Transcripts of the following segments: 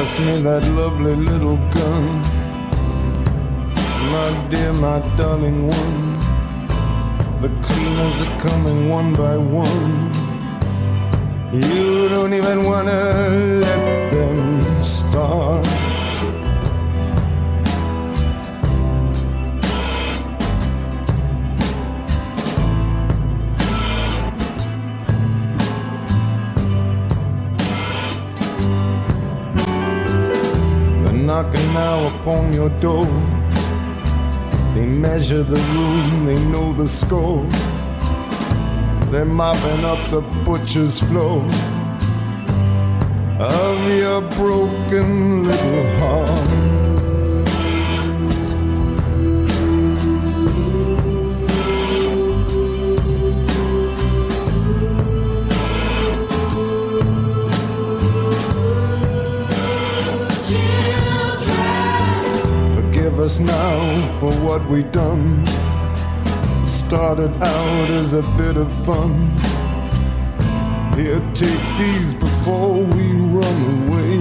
pass me that lovely little gun. My dear, my darling one, the cleaners are coming one by one. You don't even wanna let them start. Knocking now upon your door. They measure the room, they know the score. They're mopping up the butcher's floor of your broken little heart. Us now for what we done. Started out as a bit of fun. Here, take these before we run away.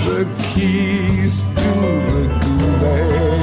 The keys to the gulag.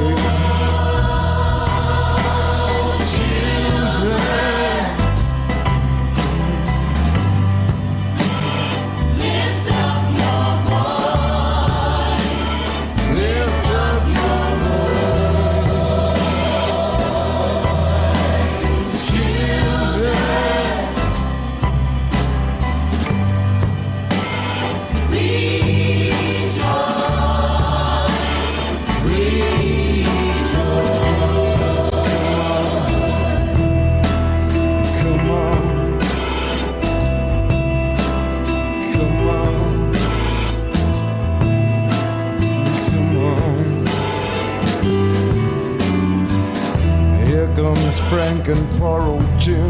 Frank and poor old Jim,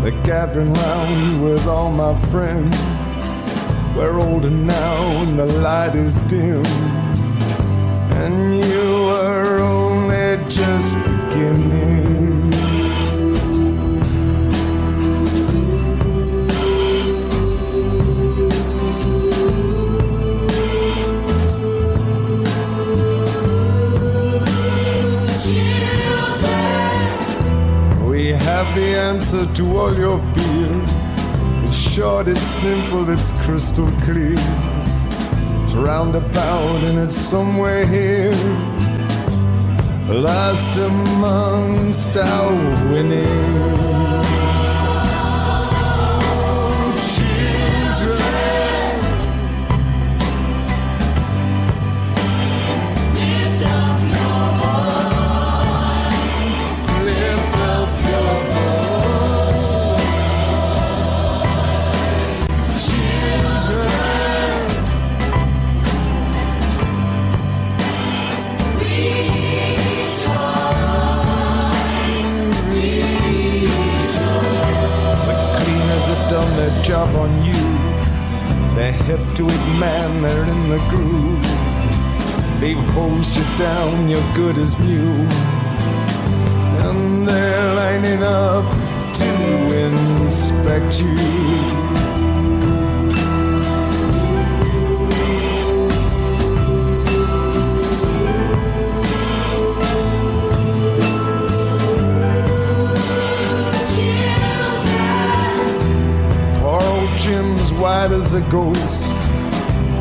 they're gathering round with all my friends. We're older now and the light is dim, and you are only just beginning. The answer to all your fears. It's short, it's simple, it's crystal clear. It's roundabout and it's somewhere here, lost amongst our winning. Job on you. They're hip to it, man, they're in the groove. They've hosed you down, you're good as new, and they're lining up to inspect you. White as a ghost,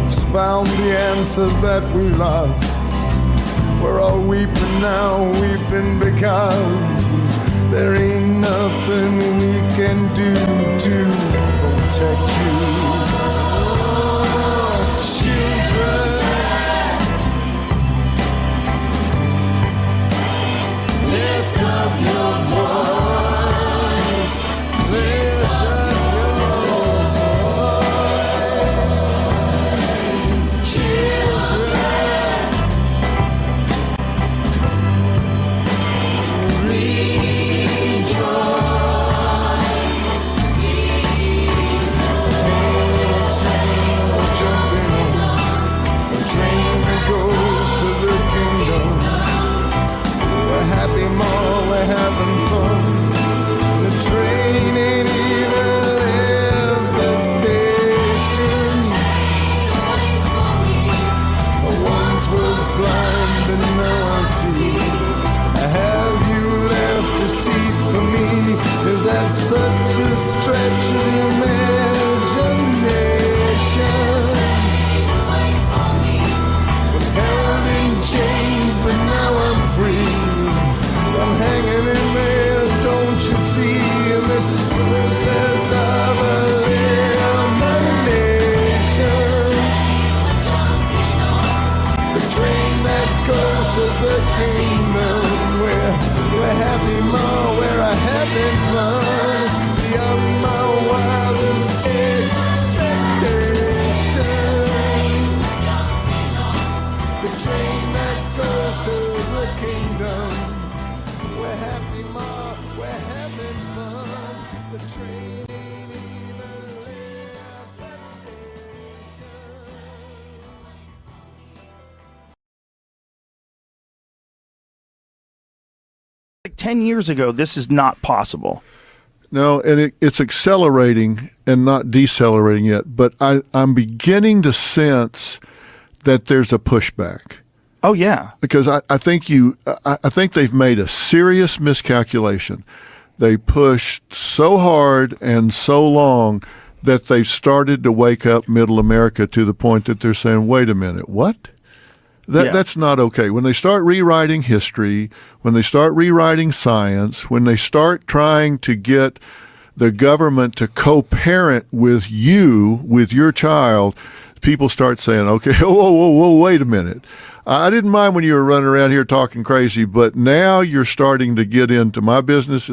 has found the answer that we lost. We're all weeping now, weeping because there ain't nothing we can do to protect you. Children, lift up your voice, lift up. Rejoice. fun. It's beyond my wildest expectation. The train that goes to the kingdom. We're happy, Ma, we're having fun. The train ain't even late at the station. Like 10 years ago, this is not possible. No, and it's accelerating and not decelerating yet, but I'm beginning to sense that there's a pushback. Oh, yeah. Because I think they've made a serious miscalculation. They pushed so hard and so long that they've started to wake up middle America to the point that they're saying, wait a minute, what? That's not okay. When they start rewriting history, when they start rewriting science, when they start trying to get the government to co-parent with you, with your child, people start saying, okay, whoa, wait a minute. I didn't mind when you were running around here talking crazy, but now you're starting to get into my business.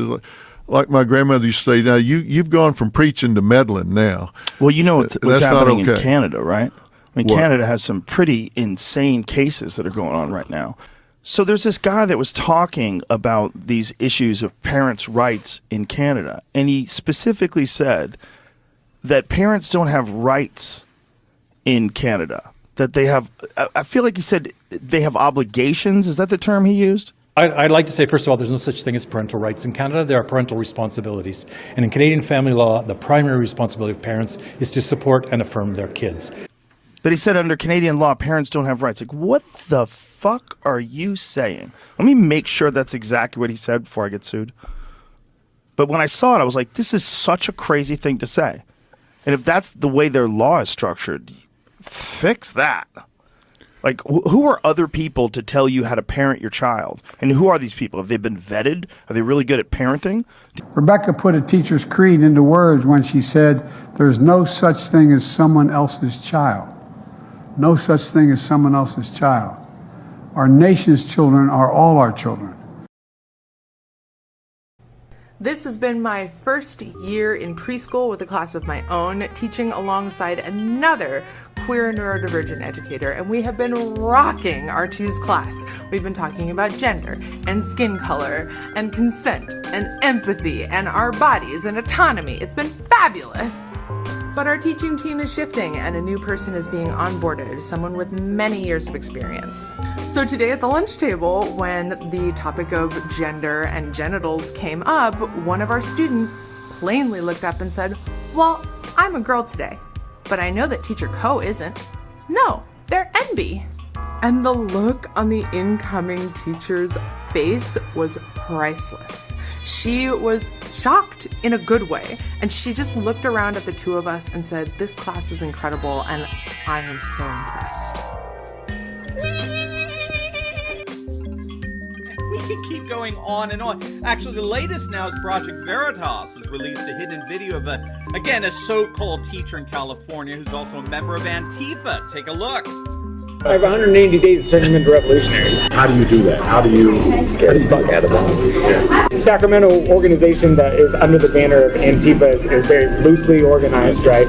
Like my grandmother used to say, now you've gone from preaching to meddling now. Well, you know what's happening in okay. Canada, right? I mean, What? Canada has some pretty insane cases that are going on right now. So there's this guy that was talking about these issues of parents' rights in Canada, and he specifically said that parents don't have rights in Canada, that they have, I feel like he said they have obligations. Is that the term he used? I'd like to say, first of all, there's no such thing as parental rights in Canada. There are parental responsibilities. And in Canadian family law, the primary responsibility of parents is to support and affirm their kids. But he said under Canadian law, parents don't have rights. Like, what the fuck are you saying? Let me make sure that's exactly what he said before I get sued. But when I saw it, I was like, this is such a crazy thing to say. And if that's the way their law is structured, fix that. Like, who are other people to tell you how to parent your child? And who are these people? Have they been vetted? Are they really good at parenting? Rebecca put a teacher's creed into words when she said, there's no such thing as someone else's child. No such thing as someone else's child. Our nation's children are all our children. This has been my first year in preschool with a class of my own, teaching alongside another queer neurodivergent educator, and we have been rocking our twos class. We've been talking about gender and skin color and consent and empathy and our bodies and autonomy. It's been fabulous. But our teaching team is shifting and a new person is being onboarded, someone with many years of experience. So today at the lunch table, when the topic of gender and genitals came up, one of our students plainly looked up and said, well, I'm a girl today, but I know that teacher Co isn't. No, they're NB. And the look on the incoming teacher's face was priceless. She was shocked in a good way, and she just looked around at the two of us and said, this class is incredible, and I am so impressed. We can keep going on and on. Actually, the latest now is Project Veritas has released a hidden video of a so-called teacher in California who's also a member of Antifa. Take a look. I have 180 days to turn them into revolutionaries. How do you do that? How do you Scare the fuck out of them. Yeah. Sacramento organization that is under the banner of Antifa is very loosely organized, right?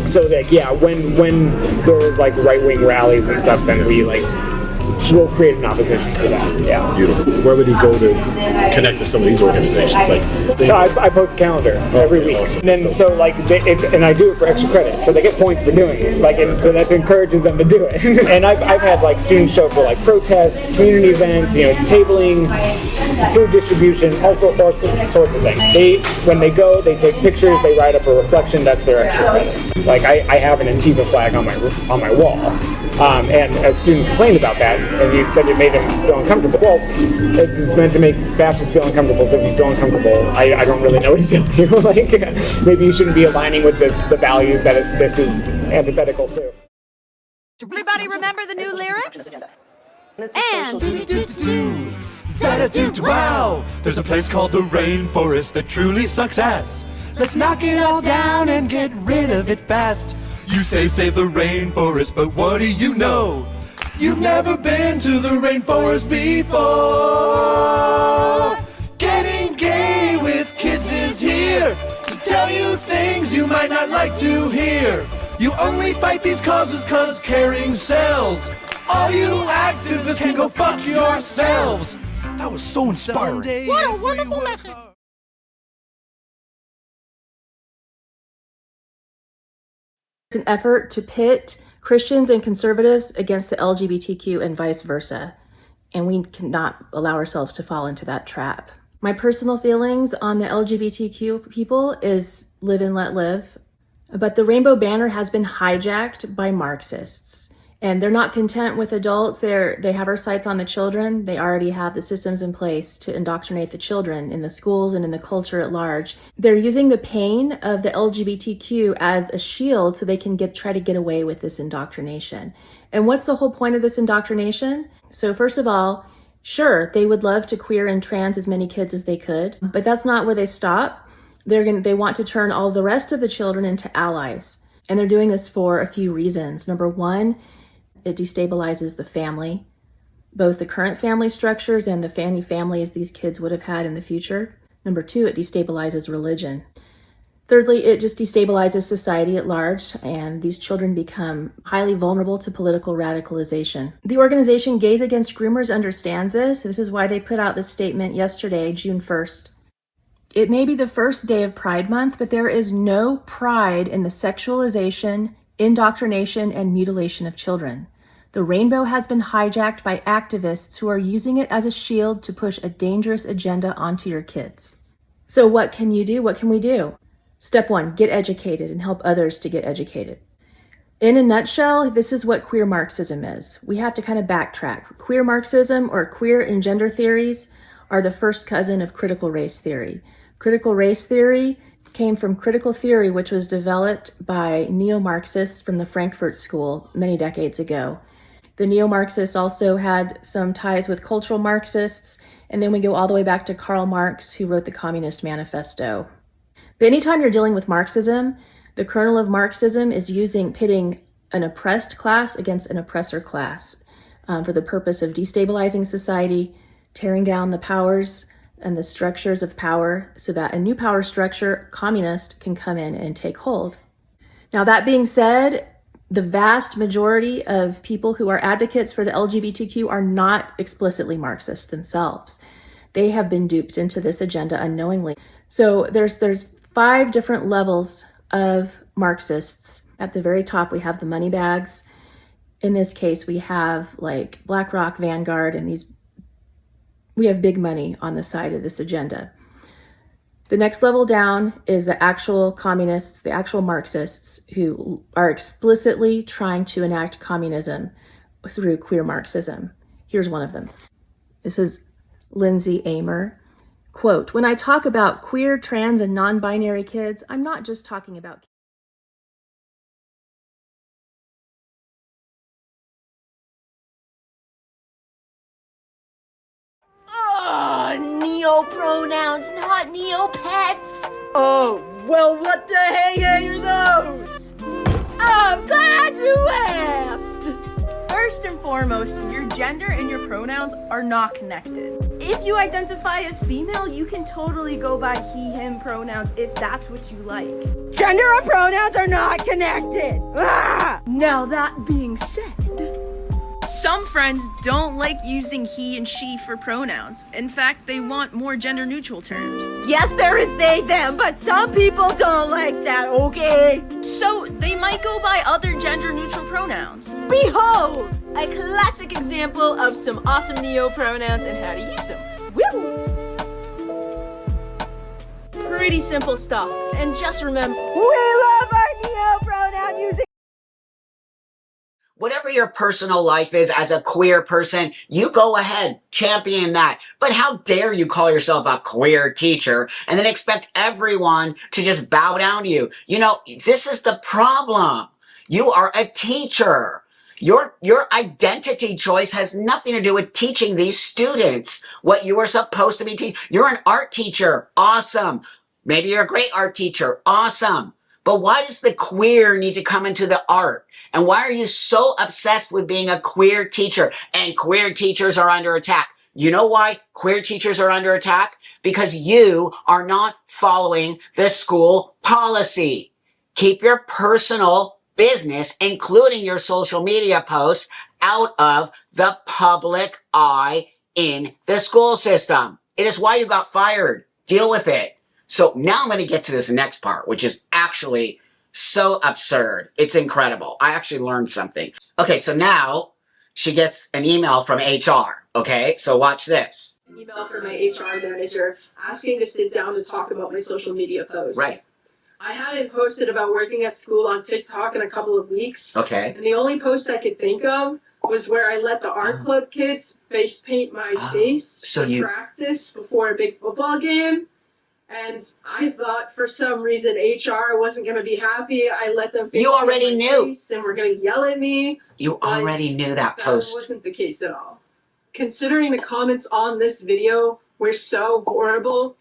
So that, yeah, when there's like right-wing rallies and stuff, then we'll create an opposition to that. Yeah. Beautiful. Where would he go to connect to some of these organizations? I post a calendar every week, and then and I do it for extra credit, so they get points for doing it. And so that encourages them to do it. And I've had students show for protests, community events, tabling, food distribution, all sorts of things. When they go, they take pictures, they write up a reflection. That's their extra credit. I have an Antifa flag on my wall, and a student complained about that. And he said it made him feel uncomfortable. Well, this is meant to make fascists feel uncomfortable, so if you feel uncomfortable, I don't really know what to tell you. Maybe you shouldn't be aligning with the values that this is antithetical to. Everybody remember the new lyrics? And Attitude, wow! There's a place called the rainforest that truly sucks ass. Let's knock it all down and get rid of it fast. You say save the rainforest, but what do you know? You've never been to the rainforest before. Getting gay with kids you things you might not like to hear. You only fight these causes cause caring sells. All you activists can go fuck yourselves. That was so inspiring. What a wonderful message. It's an effort to pit Christians and conservatives against the LGBTQ and vice versa. And we cannot allow ourselves to fall into that trap. My personal feelings on the LGBTQ people is live and let live. But the rainbow banner has been hijacked by Marxists. And they're not content with adults. They have our sights on the children. They already have the systems in place to indoctrinate the children in the schools and in the culture at large. They're using the pain of the LGBTQ as a shield so they can try to get away with this indoctrination. And what's the whole point of this indoctrination? So first of all, sure, they would love to queer and trans as many kids as they could, but that's not where they stop. They want to turn all the rest of the children into allies. And they're doing this for a few reasons. Number one, it destabilizes the family, both the current family structures and the families these kids would have had in the future. Number two, it destabilizes religion. Thirdly, it just destabilizes society at large, and these children become highly vulnerable to political radicalization. The organization Gays Against Groomers understands this. This is why they put out this statement yesterday, June 1st. It may be the first day of Pride Month, but there is no pride in the sexualization, indoctrination, and mutilation of children. The rainbow has been hijacked by activists who are using it as a shield to push a dangerous agenda onto your kids. So what can you do? What can we do? Step one, get educated and help others to get educated. In a nutshell, this is what queer Marxism is. We have to kind of backtrack. Queer Marxism, or queer and gender theories, are the first cousin of critical race theory. Critical race theory came from critical theory, which was developed by neo-Marxists from the Frankfurt School many decades ago. The neo-Marxists also had some ties with cultural Marxists, and then we go all the way back to Karl Marx, who wrote the Communist Manifesto. But anytime you're dealing with Marxism, the kernel of Marxism is pitting an oppressed class against an oppressor class for the purpose of destabilizing society, tearing down the powers and the structures of power so that a new power structure, communist, can come in and take hold. Now, that being said, the vast majority of people who are advocates for the LGBTQ are not explicitly Marxist themselves. They have been duped into this agenda unknowingly. So there's 5 different levels of Marxists. At the very top, we have the money bags. In this case, we have like BlackRock, Vanguard, and we have big money on the side of this agenda. The next level down is the actual communists, the actual Marxists, who are explicitly trying to enact communism through queer Marxism. Here's one of them. This is Lindsay Amer. Quote, "When I talk about queer, trans, and non-binary kids, I'm not just talking about..." Neo-pronouns, not neo-pets. Oh, well, what the hey are those? I'm glad you asked. First and foremost, your gender and your pronouns are not connected. If you identify as female, you can totally go by he, him pronouns if that's what you like. Gender and pronouns are not connected. Ah! Now that being said, some friends don't like using he and she for pronouns. In fact, they want more gender-neutral terms. Yes, there is they, them, but some people don't like that, okay? So they might go by other gender-neutral pronouns. Behold, a classic example of some awesome neo-pronouns and how to use them. Woo! Pretty simple stuff. And just remember, we love our neo-pronoun using. Whatever your personal life is as a queer person, you go ahead, champion that. But how dare you call yourself a queer teacher and then expect everyone to just bow down to you? You know, this is the problem. You are a teacher. Your identity choice has nothing to do with teaching these students what you are supposed to be teaching. You're an art teacher. Awesome. Maybe you're a great art teacher. Awesome. But why does the queer need to come into the art? And why are you so obsessed with being a queer teacher? And queer teachers are under attack. You know why queer teachers are under attack? Because you are not following the school policy. Keep your personal business, including your social media posts, out of the public eye in the school system. It is why you got fired. Deal with it. So now I'm going to get to this next part, which is actually so absurd. It's incredible. I actually learned something. Okay, so now she gets an email from HR. Okay, so watch this. Email from my HR manager asking to sit down to talk about my social media posts. Right. I hadn't posted about working at school on TikTok in a couple of weeks. Okay. And the only post I could think of was where I let the art club kids face paint my face so for practice before a big football game. And I thought for some reason HR wasn't going to be happy. I let them face You already paint my knew. face and were going to yell at me. You already knew that That post. wasn't the case at all. Considering the comments on this video were so horrible.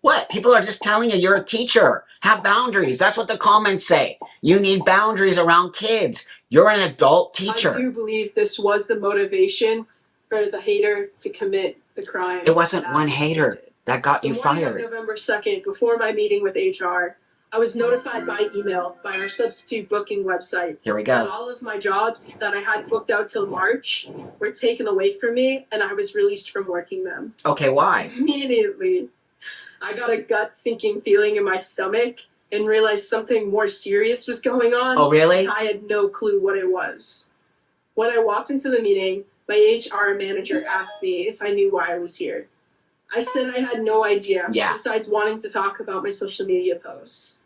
What? People are just telling you you're a teacher. Have boundaries. That's what the comments say. You need boundaries around kids. You're an adult teacher. I do believe this was the motivation for the hater to commit the crime. It wasn't one hater that got you The morning of fired. November 2nd, before my meeting with HR, I was notified by email by our substitute booking website. Here we go. That all of my jobs that I had booked out till March were taken away from me and I was released from working them. Okay, why? Immediately, I got a gut-sinking feeling in my stomach and realized something more serious was going on. Oh, really? I had no clue what it was. When I walked into the meeting, my HR manager asked me if I knew why I was here. I said I had no idea, besides wanting to talk about my social media posts.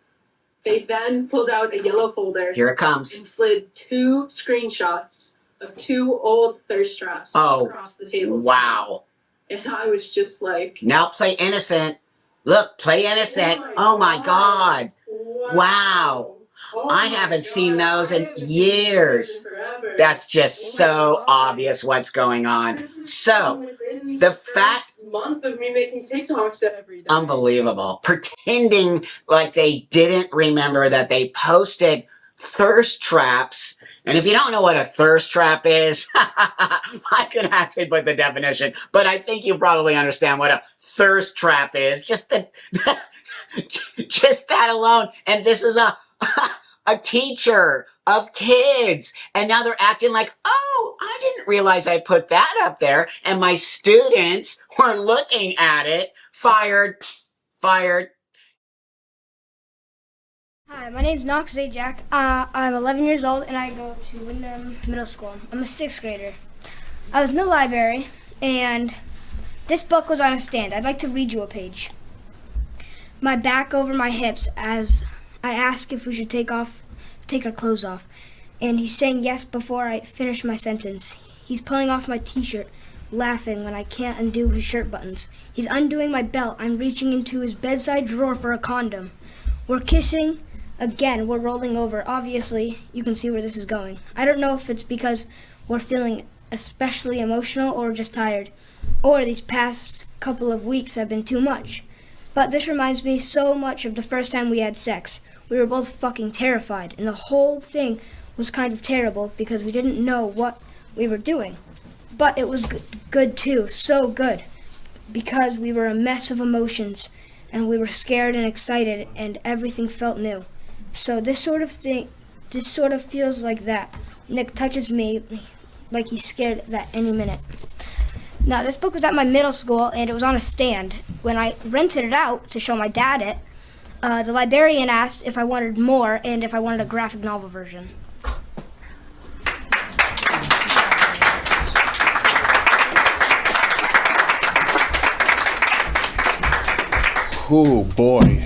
They then pulled out a yellow folder. Here it comes. And slid 2 screenshots of 2 old thirst traps across the table. Wow. And I was just like... Now play innocent. Look, play innocent. Oh my God. Wow. I haven't seen those in years. That's just so obvious what's going on. So, the fact... month of me making TikToks every day. Unbelievable. Pretending like they didn't remember that they posted thirst traps. And if you don't know what a thirst trap is, I could actually put the definition, but I think you probably understand what a thirst trap is. Just that alone. And this is a teacher of kids. And now they're acting like, oh, I didn't realize I put that up there. And my students were looking at it. Fired. Hi, my name's Knox Zajac. I'm 11 years old and I go to Wyndham Middle School. I'm a 6th grader. I was in the library and this book was on a stand. I'd like to read you a page. My back over my hips as I asked if we should take our clothes off. And he's saying yes before I finish my sentence. He's pulling off my t-shirt, laughing when I can't undo his shirt buttons. He's undoing my belt. I'm reaching into his bedside drawer for a condom. We're kissing. Again, we're rolling over. Obviously, you can see where this is going. I don't know if it's because we're feeling especially emotional or just tired, or these past couple of weeks have been too much. But this reminds me so much of the first time we had sex. We were both fucking terrified, and the whole thing was kind of terrible because we didn't know what we were doing. But it was good too, so good, because we were a mess of emotions, and we were scared and excited, and everything felt new. So this sort of feels like that. Nick touches me like he's scared that any minute. Now, this book was at my middle school, and it was on a stand. When I rented it out to show my dad it, the librarian asked if I wanted more and if I wanted a graphic novel version. Oh, boy.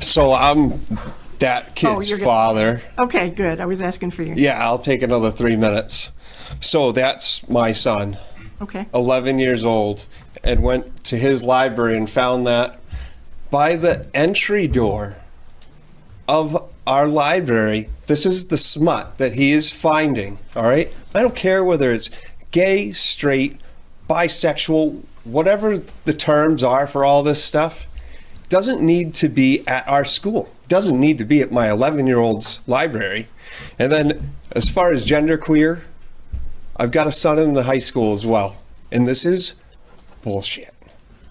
So I'm that kid's father. Okay, good. I was asking for you. Yeah, I'll take another 3 minutes. So that's my son. Okay. 11 years old, and went to his library and found that by the entry door of our library, this is the smut that he is finding, all right? I don't care whether it's gay, straight, bisexual, whatever the terms are for all this stuff, doesn't need to be at our school. Doesn't need to be at my 11-year-old's library. And then as far as genderqueer, I've got a son in the high school as well. And this is bullshit.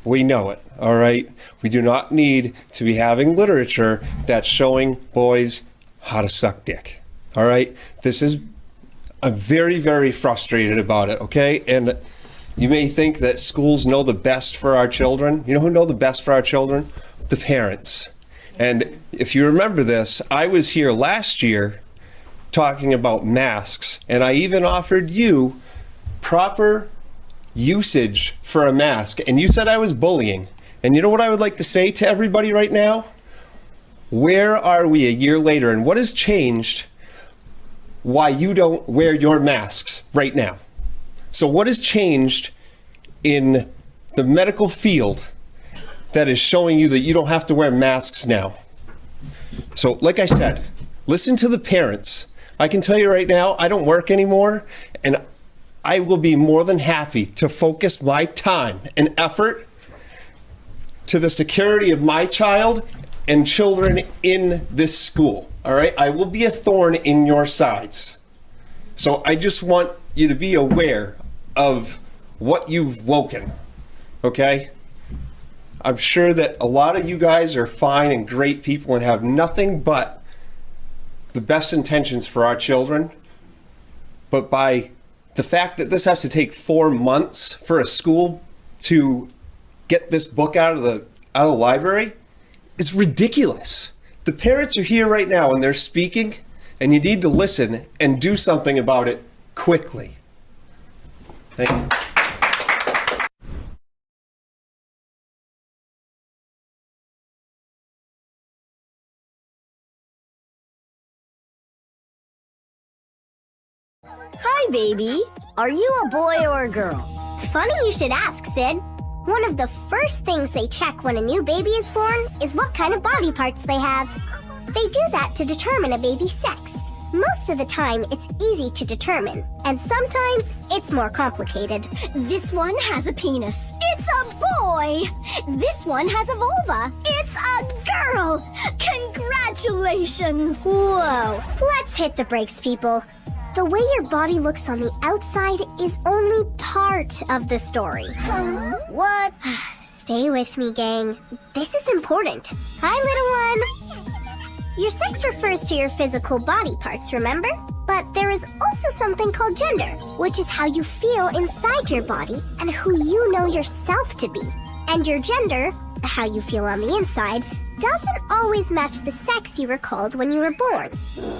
We know it, all right? We do not need to be having literature that's showing boys how to suck dick, all right? I'm very, very frustrated about it, okay? And you may think that schools know the best for our children. You know who know the best for our children? The parents. And if you remember this, I was here last year talking about masks, and I even offered you proper usage for a mask, and you said I was bullying. And you know what I would like to say to everybody right now? Where are we a year later, and what has changed why you don't wear your masks right now? So what has changed in the medical field that is showing you that you don't have to wear masks now? So like I said, listen to the parents. I can tell you right now, I don't work anymore, and I will be more than happy to focus my time and effort to the security of my child and children in this school, all right? I will be a thorn in your sides. So I just want you to be aware of what you've woken, okay? I'm sure that a lot of you guys are fine and great people and have nothing but the best intentions for our children, but by the fact that this has to take 4 months for a school to get this book out of the library is ridiculous. The parents are here right now and they're speaking, and you need to listen and do something about it quickly. Thank you. Hi, baby. Are you a boy or a girl? Funny you should ask, Sid. One of the first things they check when a new baby is born is what kind of body parts they have. They do that to determine a baby's sex. Most of the time, it's easy to determine, and sometimes it's more complicated. This one has a penis. It's a boy! This one has a vulva. It's a girl! Congratulations! Whoa, let's hit the brakes, people. The way your body looks on the outside is only part of the story. What? Stay with me, gang. This is important. Hi, little one. Your sex refers to your physical body parts, remember? But there is also something called gender, which is how you feel inside your body and who you know yourself to be. And your gender, how you feel on the inside, doesn't always match the sex you were called when you were born.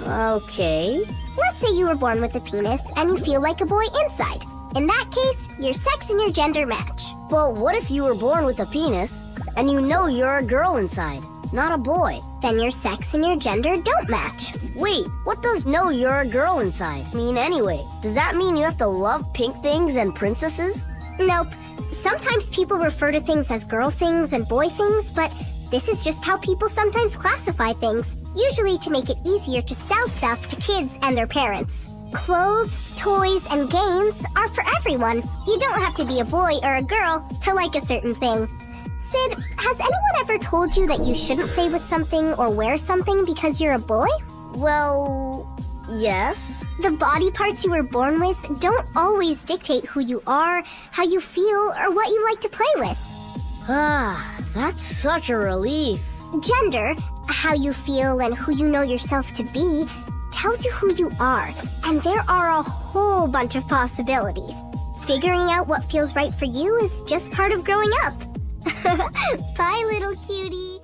Okay. Let's say you were born with a penis and you feel like a boy inside. In that case, your sex and your gender match. But what if you were born with a penis and you know you're a girl inside, not a boy? Then your sex and your gender don't match. Wait, what does know you're a girl inside mean anyway? Does that mean you have to love pink things and princesses? Nope. Sometimes people refer to things as girl things and boy things, but this is just how people sometimes classify things, usually to make it easier to sell stuff to kids and their parents. Clothes, toys, and games are for everyone. You don't have to be a boy or a girl to like a certain thing. Sid, has anyone ever told you that you shouldn't play with something or wear something because you're a boy? Well, yes. The body parts you were born with don't always dictate who you are, how you feel, or what you like to play with. Ah, that's such a relief. Gender, how you feel and who you know yourself to be, tells you who you are, and there are a whole bunch of possibilities. Figuring out what feels right for you is just part of growing up. Bye, little cutie.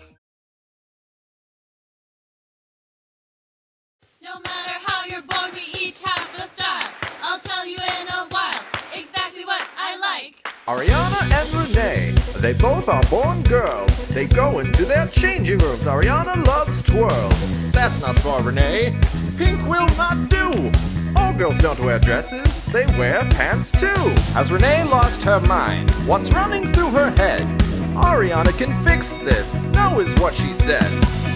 No matter how you're born, we each have a style. I'll tell you in a while exactly what I like. Ariana and Renee, they both are born girls. They go into their changing rooms. Ariana loves twirls. That's not for Renee. Pink will not do. All girls don't wear dresses, they wear pants too. Has Renee lost her mind? What's running through her head? Ariana can fix this, no is what she said.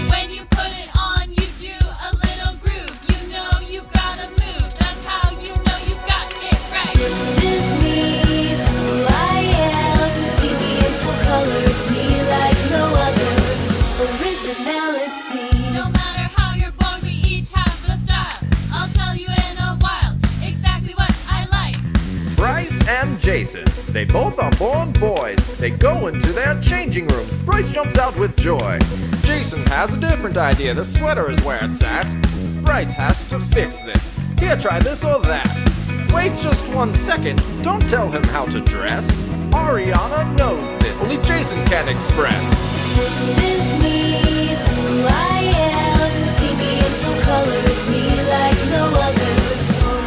When you put it on, you do a little groove. You know you've got to move. That's how you know you've got it right. This is me, who I am. See me in full color, it's me like no other. Originality. No matter how you're born, we each have a style. I'll tell you in a while exactly what I like. Bryce and Jason, They both are born boys. They go into their changing rooms. Bryce jumps out with joy. Jason has a different idea. The sweater is where it's at. Bryce has to fix this. Here, try this or that. Wait just 1 second. Don't tell him how to dress. Ariana knows this. Only Jason can express. This is me, who I am. See me in full colors, me like no other.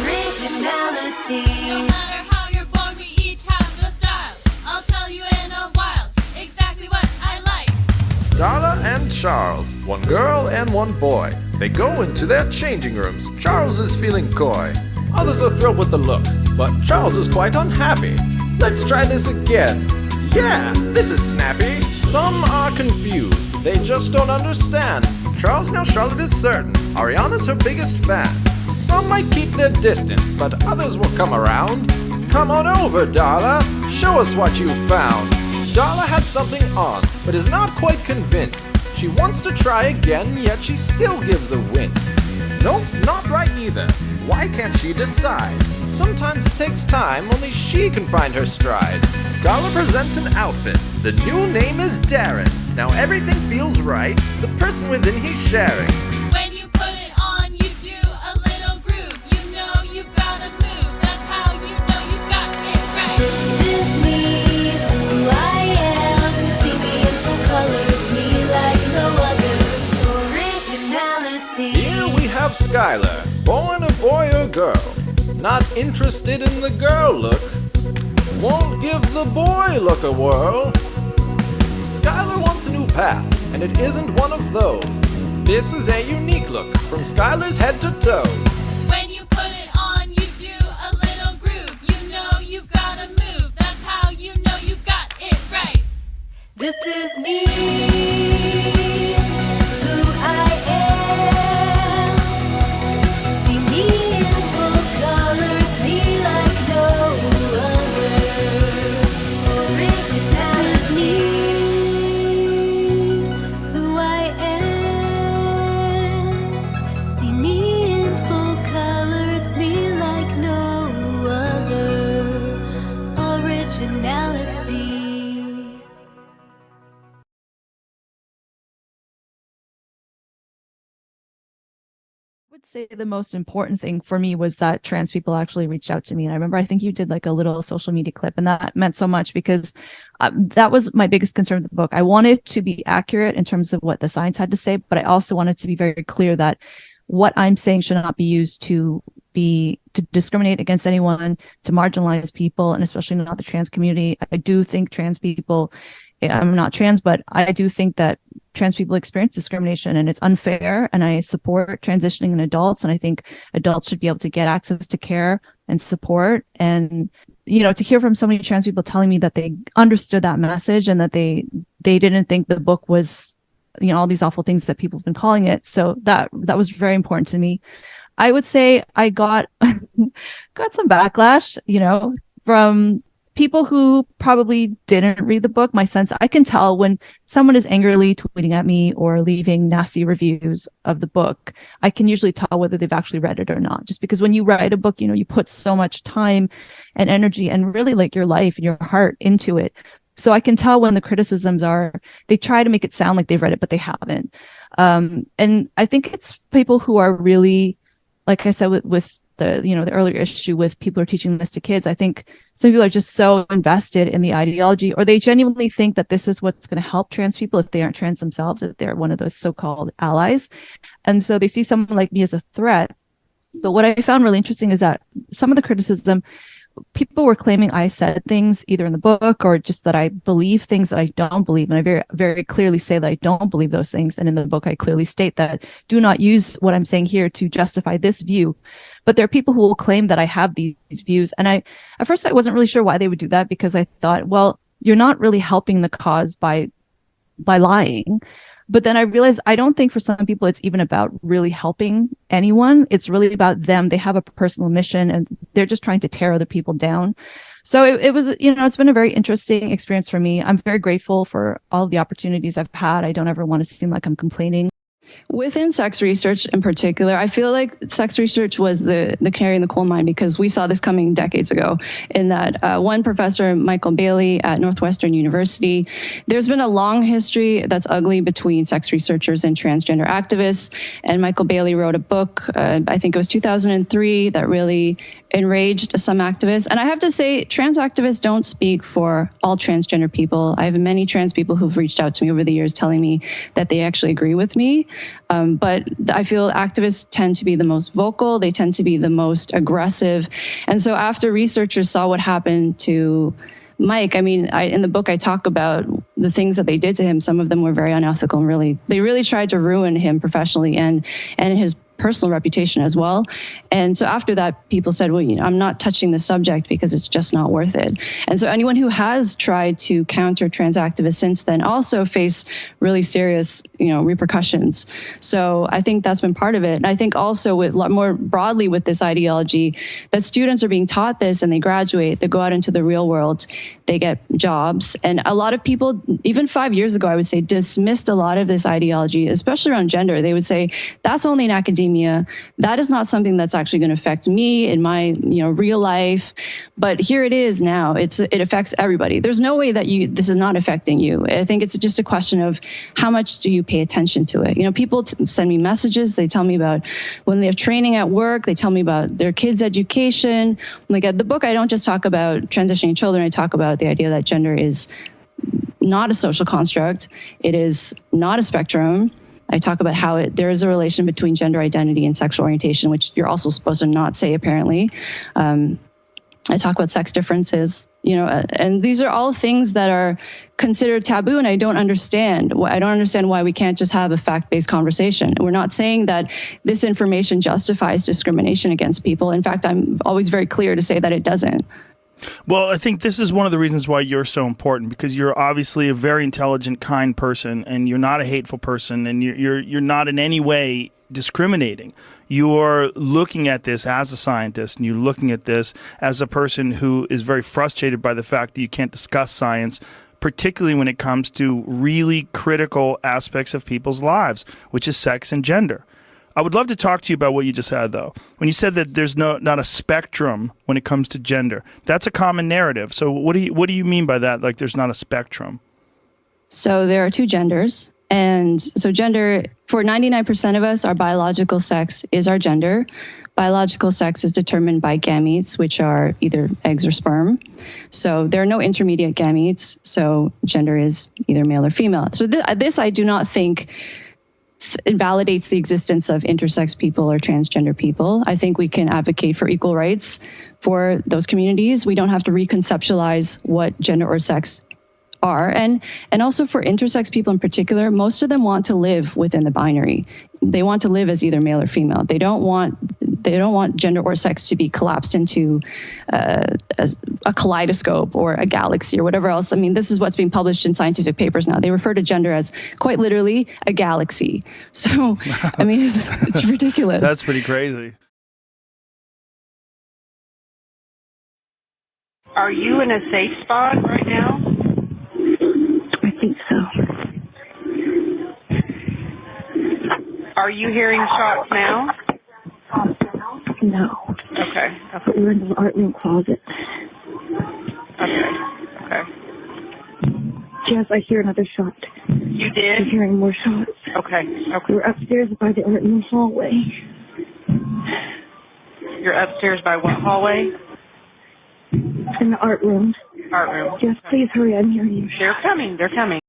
Originality. No matter how you're born, we each have a style. I'll tell you in a while exactly what I like. Darla and Charles, one girl and one boy. They go into their changing rooms. Charles is feeling coy. Others are thrilled with the look, but Charles is quite unhappy. Let's try this again. Yeah, this is snappy. Some are confused. They just don't understand. Charles, now Charlotte is certain. Ariana's her biggest fan. Some might keep their distance, but others will come around. Come on over, Darla. Show us what you found. Darla had something on, but is not quite convinced. She wants to try again, yet she still gives a wince. Nope, not right either. Why can't she decide? Sometimes it takes time, only she can find her stride. Darla presents an outfit. The new name is Darren. Now everything feels right. The person within he's sharing. When you put it on, you do a little groove. You know you've gotta move. That's how you know you've got it right. This is me, who I am. See me in full colors, me like no other. Originality. Here we have Skylar, born a boy or girl. Not interested in the girl look. Won't give the boy look a whirl. Skylar wants a new path, and it isn't one of those. This is a unique look from Skylar's head to toe. When you put it on, you do a little groove. You know you've gotta move. That's how you know you've got it right. This is me, who I am. See me in full colors, me like no other. Originality, who I am. See me in full colors, me like no other. Originality. I would say the most important thing for me was that trans people actually reached out to me. And I remember, I think you did like a little social media clip, and that meant so much because that was my biggest concern with the book. I wanted to be accurate in terms of what the science had to say, but I also wanted to be very clear that what I'm saying should not be used to discriminate against anyone, to marginalize people, and especially not the trans community. I do think trans people, I'm not trans, but I do think that trans people experience discrimination and it's unfair. And I support transitioning in adults. And I think adults should be able to get access to care and support. And, you know, to hear from so many trans people telling me that they understood that message and that they didn't think the book was, you know, all these awful things that people have been calling it. So that was very important to me. I would say I got some backlash, you know, from people who probably didn't read the book. My sense, I can tell when someone is angrily tweeting at me or leaving nasty reviews of the book. I can usually tell whether they've actually read it or not, just because when you write a book, you know, you put so much time and energy and really like your life and your heart into it. So I can tell when the criticisms they try to make it sound like they've read it, but they haven't. And I think it's people who are really, like I said, with the earlier issue with people who are teaching this to kids. I think some people are just so invested in the ideology, or they genuinely think that this is what's going to help trans people if they aren't trans themselves, if they're one of those so-called allies. And so they see someone like me as a threat. But what I found really interesting is that some of the criticism, people were claiming I said things either in the book or just that I believe things that I don't believe. And I very, very clearly say that I don't believe those things. And in the book, I clearly state that do not use what I'm saying here to justify this view. But there are people who will claim that I have these views. And at first I wasn't really sure why they would do that, because I thought, well, you're not really helping the cause by lying. But then I realized I don't think for some people it's even about really helping anyone. It's really about them. They have a personal mission and they're just trying to tear other people down. So it was, you know, it's been a very interesting experience for me. I'm very grateful for all the opportunities I've had. I don't ever want to seem like I'm complaining. Within sex research in particular, I feel like sex research was the canary in the coal mine because we saw this coming decades ago in that one professor, Michael Bailey at Northwestern University, there's been a long history that's ugly between sex researchers and transgender activists. And Michael Bailey wrote a book, I think it was 2003, that really enraged some activists. And I have to say, trans activists don't speak for all transgender people. I have many trans people who've reached out to me over the years telling me that they actually agree with me. But I feel activists tend to be the most vocal. They tend to be the most aggressive. And so after researchers saw what happened to Mike, I mean, in the book, I talk about the things that they did to him. Some of them were very unethical and they really tried to ruin him professionally and his personal reputation as well. And so after that, people said, well, I'm not touching the subject because it's just not worth it. And so anyone who has tried to counter trans activists since then also face really serious, repercussions. So I think that's been part of it. And I think also with more broadly with this ideology that students are being taught this and they graduate, they go out into the real world, they get jobs. And a lot of people, even 5 years ago, I would say, dismissed a lot of this ideology, especially around gender. They would say, that's only in academia. That is not something that's actually going to affect me in my, real life. But here it is now. It affects everybody. There's no way that this is not affecting you. I think it's just a question of how much do you pay attention to it. People send me messages. They tell me about when they have training at work. They tell me about their kids' education. Like at the book, I don't just talk about transitioning children. I talk about the idea that gender is not a social construct. It is not a spectrum. I talk about how there is a relation between gender identity and sexual orientation, which you're also supposed to not say, apparently. I talk about sex differences, and these are all things that are considered taboo, and I don't understand. I don't understand why we can't just have a fact-based conversation. We're not saying that this information justifies discrimination against people. In fact, I'm always very clear to say that it doesn't. Well, I think this is one of the reasons why you're so important, because you're obviously a very intelligent, kind person, and you're not a hateful person, and you're not in any way discriminating. You're looking at this as a scientist, and you're looking at this as a person who is very frustrated by the fact that you can't discuss science, particularly when it comes to really critical aspects of people's lives, which is sex and gender. I would love to talk to you about what you just said, though. When you said that there's not a spectrum when it comes to gender, that's a common narrative. So what do you mean by that? Like there's not a spectrum? So there are two genders. And so gender, for 99% of us, our biological sex is our gender. Biological sex is determined by gametes, which are either eggs or sperm. So there are no intermediate gametes. So gender is either male or female. So this I do not think invalidates the existence of intersex people or transgender people. I think we can advocate for equal rights for those communities. We don't have to reconceptualize what gender or sex are. And also for intersex people in particular, most of them want to live within the binary. They want to live as either male or female. They don't want gender or sex to be collapsed into a kaleidoscope or a galaxy or whatever else. I mean, this is what's being published in scientific papers now. They refer to gender as quite literally a galaxy. So, I mean, it's ridiculous. That's pretty crazy. Are you in a safe spot right now? I think so. Are you hearing shots now? No. Okay. But we're in the art room closet. Okay. Jess, I hear another shot. You did? I'm hearing more shots. Okay. We're upstairs by the art room hallway. You're upstairs by what hallway? In the art room. Art room. Jess, please hurry. I'm hearing you. They're coming.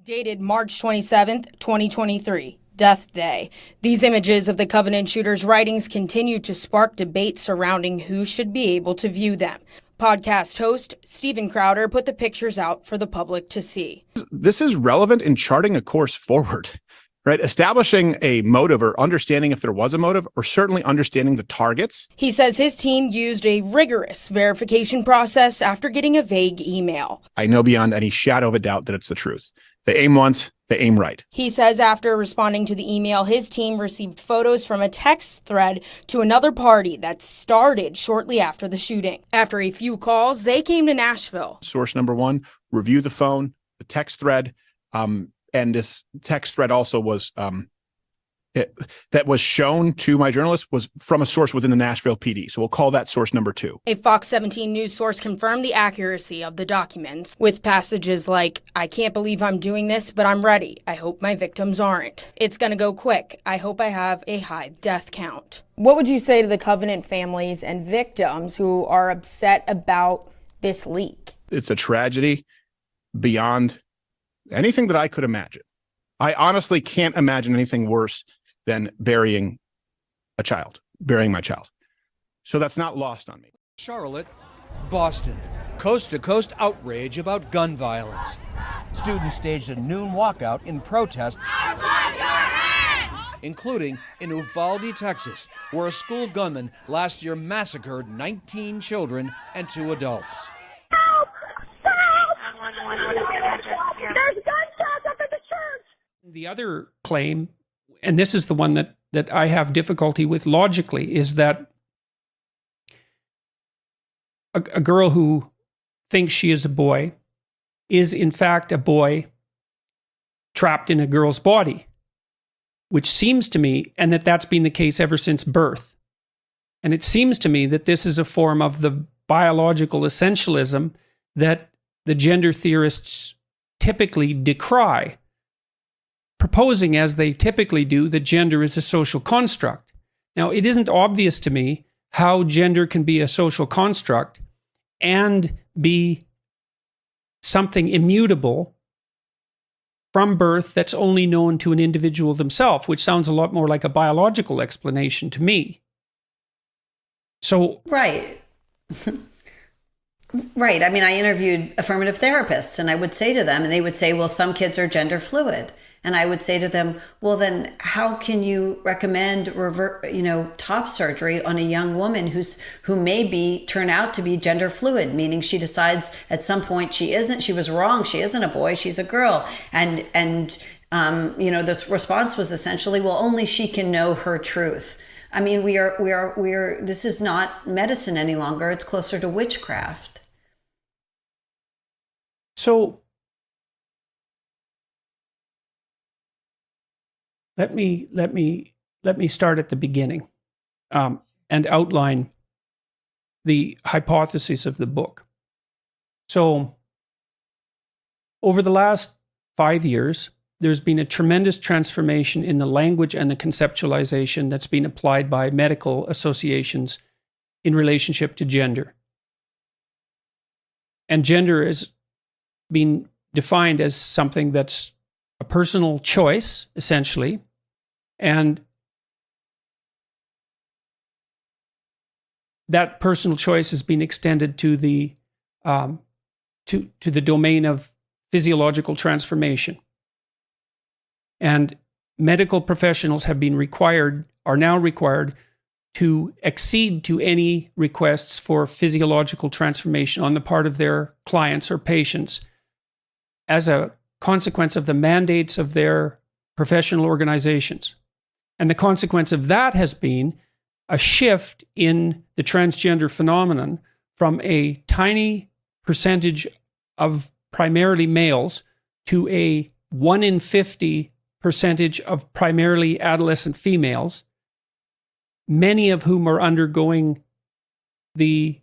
Dated March 27th, 2023. Death Day. These images of the Covenant shooter's writings continue to spark debate surrounding who should be able to view them. Podcast host Steven Crowder put the pictures out for the public to see. This is relevant in charting a course forward, right? Establishing a motive or understanding if there was a motive, or certainly understanding the targets. He says his team used a rigorous verification process after getting a vague email. I know beyond any shadow of a doubt that it's the truth. They aim once, they aim right. He says after responding to the email, his team received photos from a text thread to another party that started shortly after the shooting. After a few calls, they came to Nashville. Source number one, review the phone, the text thread, and this text thread also was that was shown to my journalist was from a source within the Nashville PD. So we'll call that source number 2. A Fox 17 News source confirmed the accuracy of the documents with passages like, "I can't believe I'm doing this, but I'm ready. I hope my victims aren't. It's going to go quick. I hope I have a high death count." What would you say to the Covenant families and victims who are upset about this leak? It's a tragedy beyond anything that I could imagine. I honestly can't imagine anything worse than burying my child. So that's not lost on me. Charlotte, Boston. Coast-to-coast outrage about gun violence. Students staged a noon walkout in protest, including in Uvalde, Texas, where a school gunman last year massacred 19 children and 2 adults. There's gunshots up at the church! The other claim, and this is the one that I have difficulty with logically, is that a girl who thinks she is a boy is in fact a boy trapped in a girl's body, which seems to me, and that's been the case ever since birth. And it seems to me that this is a form of the biological essentialism that the gender theorists typically decry, proposing, as they typically do, that gender is a social construct. Now, it isn't obvious to me how gender can be a social construct and be something immutable from birth that's only known to an individual themselves, which sounds a lot more like a biological explanation to me. So, right. Right. I mean, I interviewed affirmative therapists, and I would say to them, and they would say, well, some kids are gender fluid. And I would say to them, well, then how can you recommend top surgery on a young woman who may turn out to be gender fluid, meaning she decides at some point she was wrong, she isn't a boy, she's a girl. And this response was essentially, well, only she can know her truth. I mean, this is not medicine any longer. It's closer to witchcraft. So let me start at the beginning and outline the hypothesis of the book. So over the last 5 years, there's been a tremendous transformation in the language and the conceptualization that's been applied by medical associations in relationship to gender. And gender is being defined as something that's a personal choice, essentially, and that personal choice has been extended to the domain of physiological transformation. And medical professionals are now required to accede to any requests for physiological transformation on the part of their clients or patients as a consequence of the mandates of their professional organizations. And the consequence of that has been a shift in the transgender phenomenon from a tiny percentage of primarily males to a 1 in 50 percentage of primarily adolescent females, many of whom are undergoing the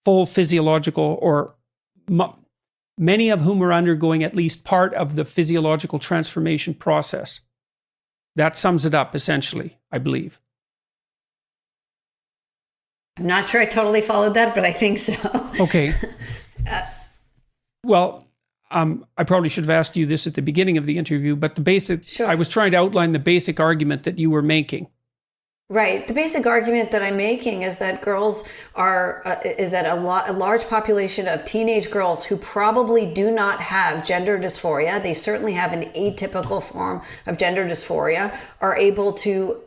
full physiological, or many of whom are undergoing at least part of the physiological transformation process. That sums it up, essentially, I believe. I'm not sure I totally followed that, but I think so. Okay. Well, I probably should have asked you this at the beginning of the interview, but I was trying to outline the basic argument that you were making. Right. The basic argument that I'm making is that girls is that a large population of teenage girls who probably do not have gender dysphoria, they certainly have an atypical form of gender dysphoria, are able to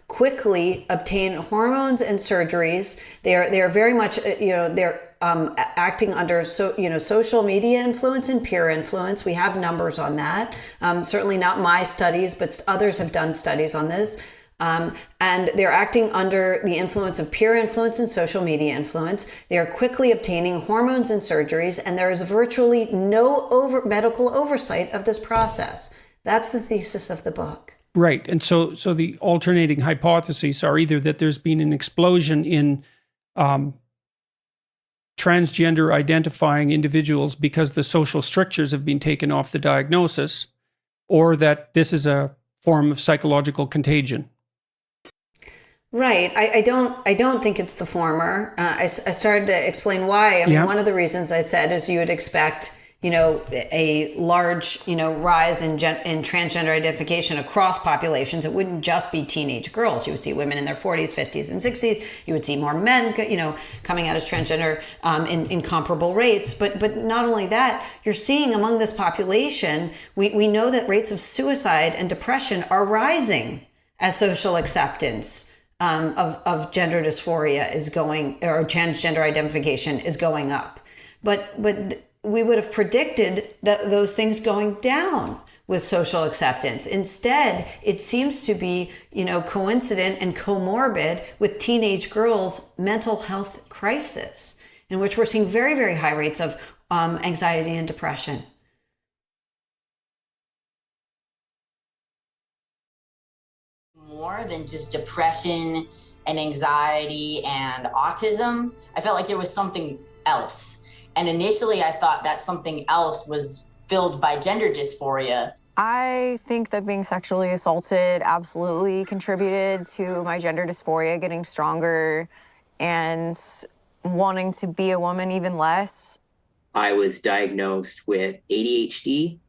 quickly obtain hormones and surgeries. They are very much, they're acting under social media influence and peer influence. We have numbers on that. Certainly not my studies, but others have done studies on this. And they're acting under the influence of peer influence and social media influence. They are quickly obtaining hormones and surgeries, and there is virtually no medical oversight of this process. That's the thesis of the book. Right. And so the alternating hypotheses are either that there's been an explosion in transgender identifying individuals because the social strictures have been taken off the diagnosis, or that this is a form of psychological contagion. Right. I don't think it's the former. I started to explain why. I mean, one of the reasons I said is you would expect, a large, rise in transgender identification across populations. It wouldn't just be teenage girls. You would see women in their 40s, 50s, and 60s. You would see more men, coming out as transgender in comparable rates. But not only that, you're seeing among this population, we know that rates of suicide and depression are rising as social acceptance of gender dysphoria is going, or transgender identification is going up. But we would have predicted that those things going down with social acceptance. Instead, it seems to be, coincident and comorbid with teenage girls' mental health crisis, in which we're seeing very, very high rates of anxiety and depression. More than just depression and anxiety and autism. I felt like there was something else. And initially I thought that something else was filled by gender dysphoria. I think that being sexually assaulted absolutely contributed to my gender dysphoria getting stronger and wanting to be a woman even less. I was diagnosed with ADHD,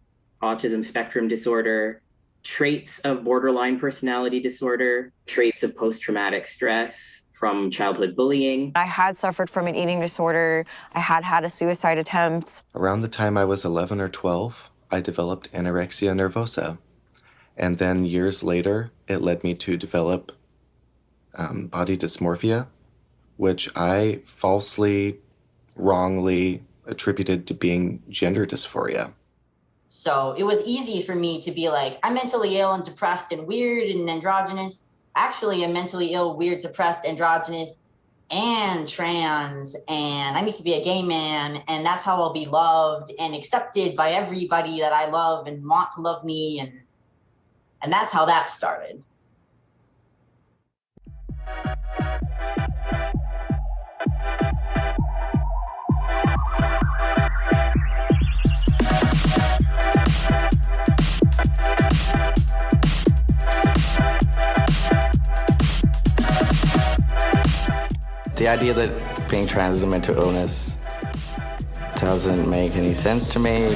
autism spectrum disorder, traits of borderline personality disorder, traits of post-traumatic stress from childhood bullying. I had suffered from an eating disorder. I had had a suicide attempt. Around the time I was 11 or 12, I developed anorexia nervosa. And then years later, it led me to develop body dysmorphia, which I falsely, wrongly attributed to being gender dysphoria. So it was easy for me to be like, I'm mentally ill and depressed and weird and androgynous. Actually, I'm mentally ill, weird, depressed, androgynous, and trans, and I need to be a gay man, and that's how I'll be loved and accepted by everybody that I love and want to love me, and that's how that started. The idea that being trans is a mental illness doesn't make any sense to me.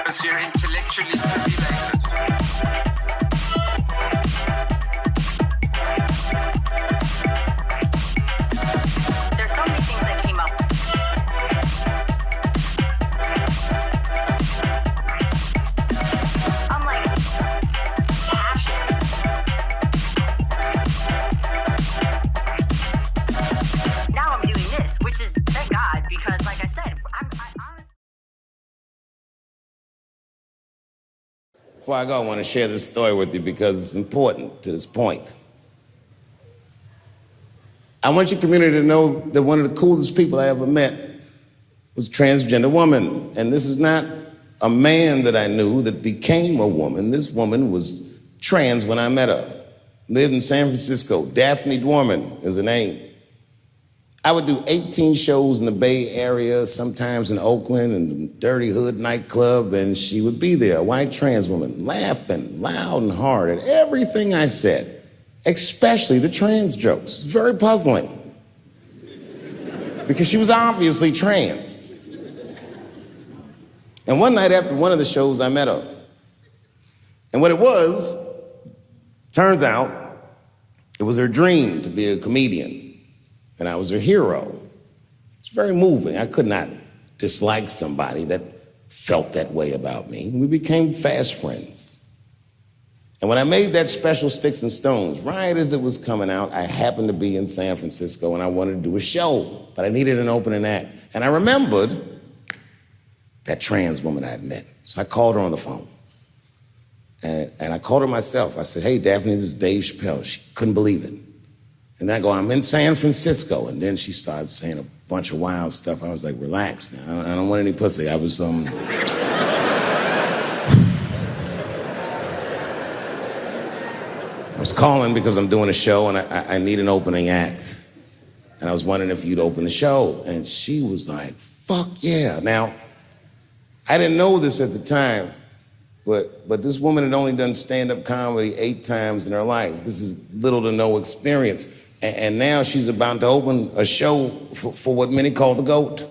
Because you're intellectually stimulated. There's so many things that came up. I'm like, passion. Now I'm doing this, which is, thank God, because like I said, Before I go, I want to share this story with you because it's important to this point. I want your community to know that one of the coolest people I ever met was a transgender woman. And this is not a man that I knew that became a woman. This woman was trans when I met her. Lived in San Francisco. Daphne Dworman is her name. I would do 18 shows in the Bay Area, sometimes in Oakland and Dirty Hood nightclub, and she would be there, a white trans woman, laughing loud and hard at everything I said, especially the trans jokes. Very puzzling, because she was obviously trans. And one night after one of the shows, I met her. And what it was, turns out, it was her dream to be a comedian. And I was her hero. It's very moving. I could not dislike somebody that felt that way about me. We became fast friends. And when I made that special Sticks and Stones, right as it was coming out, I happened to be in San Francisco and I wanted to do a show, but I needed an opening act. And I remembered that trans woman I had met. So I called her on the phone. And I called her myself. I said, hey, Daphne, this is Dave Chappelle. She couldn't believe it. And I go, I'm in San Francisco. And then she started saying a bunch of wild stuff. I was like, relax now. I don't want any pussy. I was, I was calling because I'm doing a show and I need an opening act. And I was wondering if you'd open the show. And she was like, fuck yeah. Now, I didn't know this at the time, but this woman had only done stand-up comedy 8 times in her life. This is little to no experience. And now she's about to open a show for what many call the GOAT.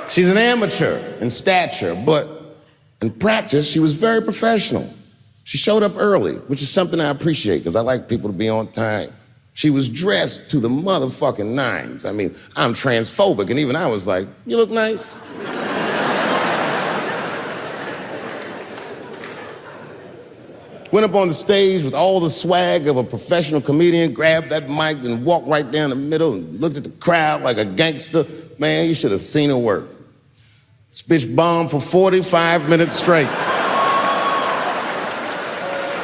She's an amateur in stature, but in practice, she was very professional. She showed up early, which is something I appreciate, because I like people to be on time. She was dressed to the motherfucking nines. I mean, I'm transphobic, and even I was like, you look nice. Went up on the stage with all the swag of a professional comedian, grabbed that mic and walked right down the middle and looked at the crowd like a gangster. Man, you should have seen her work. This bitch bombed for 45 minutes straight.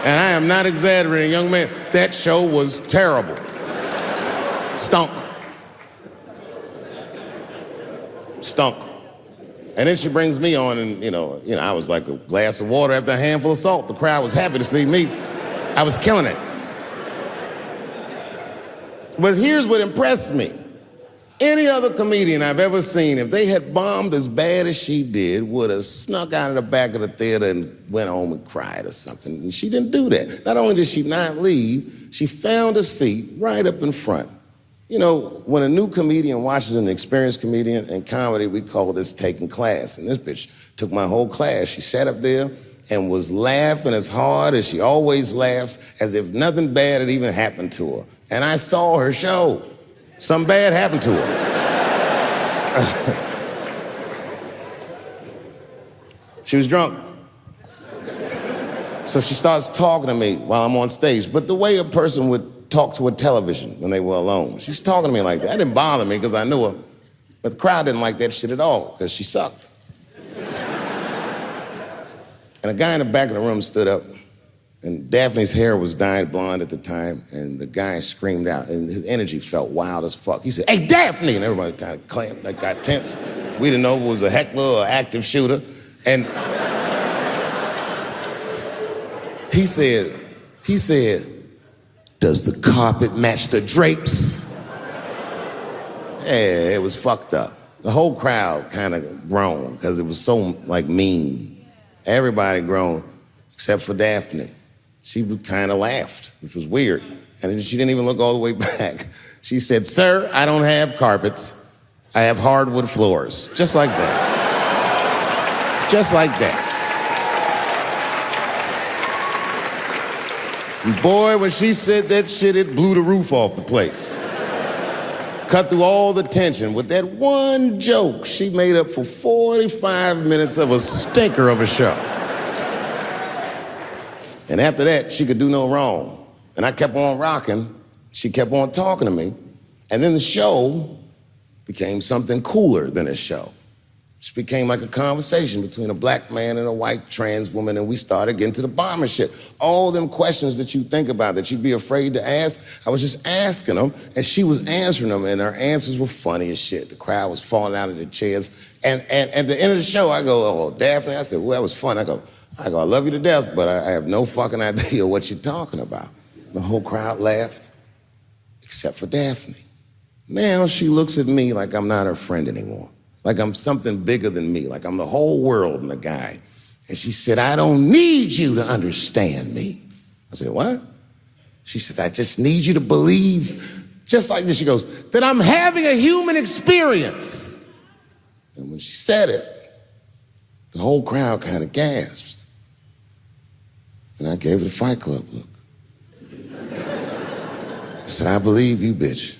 And I am not exaggerating, young man. That show was terrible. Stunk. Stunk. And then she brings me on, and you know, I was like a glass of water after a handful of salt. The crowd was happy to see me. I was killing it. But here's what impressed me. Any other comedian I've ever seen, if they had bombed as bad as she did, would have snuck out of the back of the theater and went home and cried or something. And she didn't do that. Not only did she not leave, she found a seat right up in front. You know, when a new comedian watches an experienced comedian in comedy, we call this taking class. And this bitch took my whole class. She sat up there and was laughing as hard as she always laughs, as if nothing bad had even happened to her. And I saw her show. Something bad happened to her. She was drunk. So she starts talking to me while I'm on stage, but the way a person would talk to a television when they were alone. She's talking to me like that. That didn't bother me because I knew her, but the crowd didn't like that shit at all because she sucked. And a guy in the back of the room stood up, and Daphne's hair was dyed blonde at the time, and the guy screamed out, and his energy felt wild as fuck. He said, hey, Daphne! And everybody kind of clamped, like got tense. We didn't know if it was a heckler or active shooter. And he said, does the carpet match the drapes? Yeah, it was fucked up. The whole crowd kind of groaned because it was so, like, mean. Everybody groaned except for Daphne. She kind of laughed, which was weird. And she didn't even look all the way back. She said, sir, I don't have carpets. I have hardwood floors. Just like that. Just like that. And boy, when she said that shit, it blew the roof off the place. Cut through all the tension. With that one joke, she made up for 45 minutes of a stinker of a show. And after that, she could do no wrong. And I kept on rocking. She kept on talking to me. And then the show became something cooler than a show. Just became like a conversation between a black man and a white trans woman, and we started getting to the bottom of shit. All them questions that you think about that you'd be afraid to ask, I was just asking them, and she was answering them, and her answers were funny as shit. The crowd was falling out of their chairs. And at the end of the show, I go, oh, Daphne, I said, well, that was fun. I go, I love you to death, but I have no fucking idea what you're talking about. The whole crowd laughed, except for Daphne. Now she looks at me like I'm not her friend anymore. Like I'm something bigger than me, like I'm the whole world and a guy. And she said, I don't need you to understand me. I said, what? She said, I just need you to believe, just like this, she goes, that I'm having a human experience. And when she said it, the whole crowd kind of gasped. And I gave it a Fight Club look. I said, I believe you, bitch.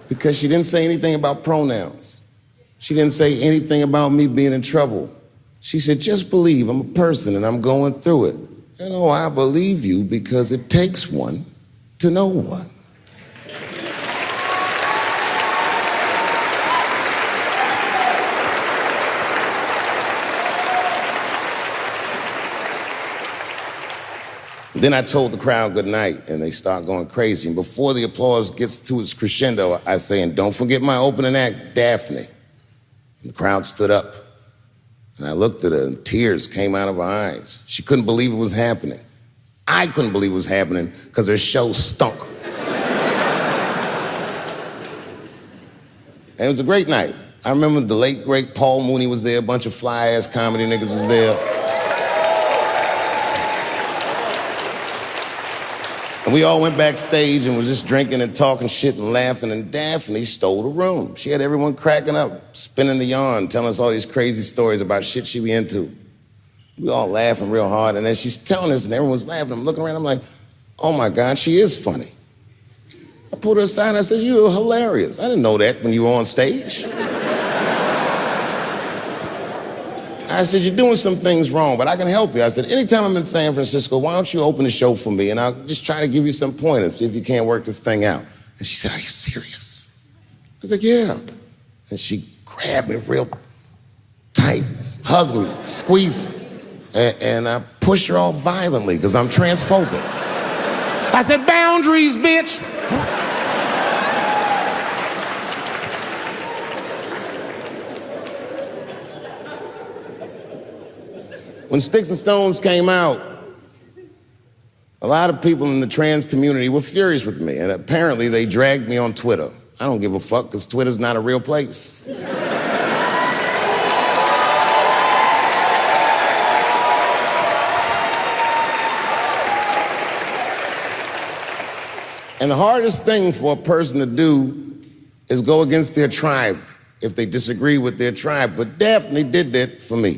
Because she didn't say anything about pronouns. She didn't say anything about me being in trouble. She said, just believe I'm a person and I'm going through it. And oh, I believe you because it takes one to know one. Then I told the crowd good night, and they start going crazy. And before the applause gets to its crescendo, I say, and don't forget my opening act, Daphne. And the crowd stood up, and I looked at her, and tears came out of her eyes. She couldn't believe it was happening. I couldn't believe it was happening because her show stunk. And it was a great night. I remember the late, great Paul Mooney was there, a bunch of fly-ass comedy niggas was there. And we all went backstage and was just drinking and talking shit and laughing, and Daphne stole the room. She had everyone cracking up, spinning the yarn, telling us all these crazy stories about shit she be into. We all laughing real hard, and as she's telling us and everyone's laughing, I'm looking around, I'm like, oh my God, she is funny. I pulled her aside and I said, you're hilarious. I didn't know that when you were on stage. I said, you're doing some things wrong, but I can help you. I said, anytime I'm in San Francisco, why don't you open the show for me, and I'll just try to give you some pointers, see if you can't work this thing out. And she said, are you serious? I was like, yeah. And she grabbed me real tight, hugged me, squeezed me, and I pushed her all violently because I'm transphobic. I said, boundaries, bitch. When Sticks and Stones came out, a lot of people in the trans community were furious with me, and apparently they dragged me on Twitter. I don't give a fuck, because Twitter's not a real place. And the hardest thing for a person to do is go against their tribe if they disagree with their tribe, but Daphne did that for me.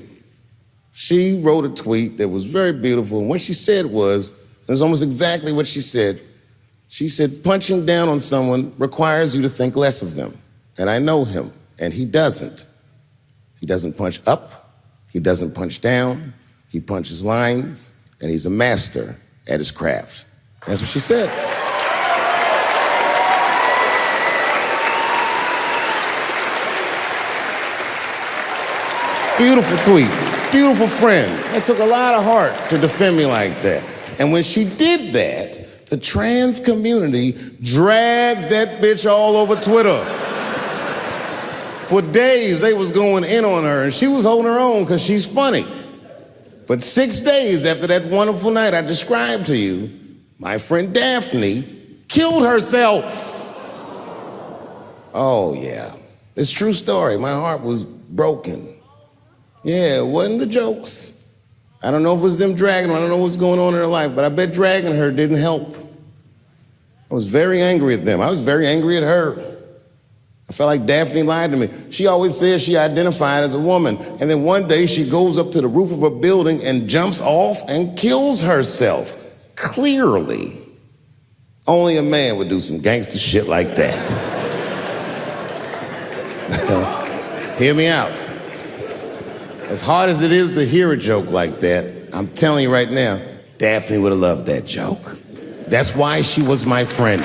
She wrote a tweet that was very beautiful, and what she said was, it was almost exactly what she said. She said, punching down on someone requires you to think less of them. And I know him, and he doesn't. He doesn't punch up, he doesn't punch down, he punches lines, and he's a master at his craft. That's what she said. Beautiful tweet. Beautiful friend. It took a lot of heart to defend me like that. And when she did that, the trans community dragged that bitch all over Twitter. For days, they was going in on her, and she was holding her own because she's funny. But 6 days after that wonderful night I described to you, my friend Daphne killed herself. Oh, yeah. It's a true story. My heart was broken. Yeah, it wasn't the jokes. I don't know if it was them dragging her. I don't know what's going on in her life, but I bet dragging her didn't help. I was very angry at them. I was very angry at her. I felt like Daphne lied to me. She always says she identified as a woman, and then one day she goes up to the roof of a building and jumps off and kills herself. Clearly, only a man would do some gangster shit like that. Hear me out. As hard as it is to hear a joke like that, I'm telling you right now, Daphne would have loved that joke. That's why she was my friend.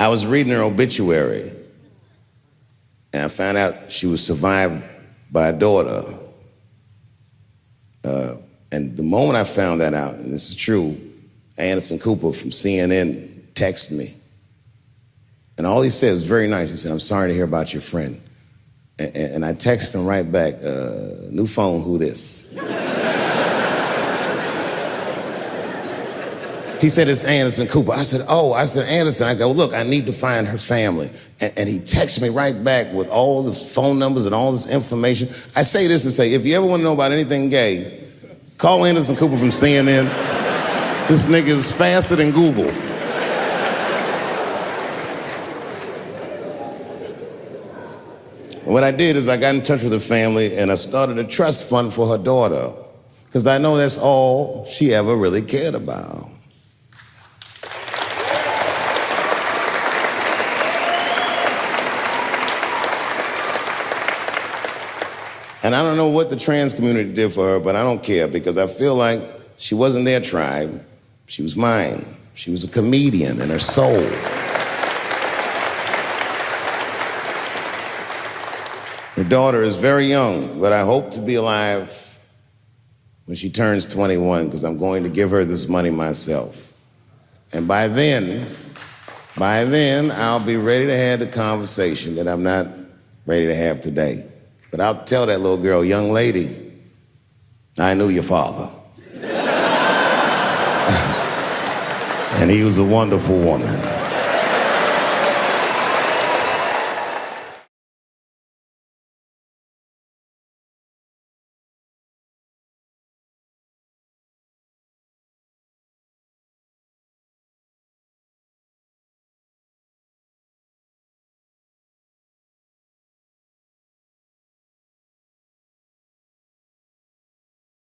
I was reading her obituary, and I found out she was survived by a daughter. And the moment I found that out, and this is true, Anderson Cooper from CNN texted me. And all he said was very nice. He said, "I'm sorry to hear about your friend." And I texted him right back, "New phone, who this?" He said, "It's Anderson Cooper." I said, "Oh," I said, "Anderson." I go, "Look, I need to find her family." And he texted me right back with all the phone numbers and all this information. I say this to say, if you ever want to know about anything gay, call Anderson Cooper from CNN. This nigga is faster than Google. And what I did is I got in touch with her family and I started a trust fund for her daughter, because I know that's all she ever really cared about. And I don't know what the trans community did for her, but I don't care, because I feel like she wasn't their tribe, she was mine. She was a comedian in her soul. Her daughter is very young, but I hope to be alive when she turns 21, because I'm going to give her this money myself. And by then, I'll be ready to have the conversation that I'm not ready to have today. But I'll tell that little girl, "Young lady, I knew your father. And he was a wonderful woman."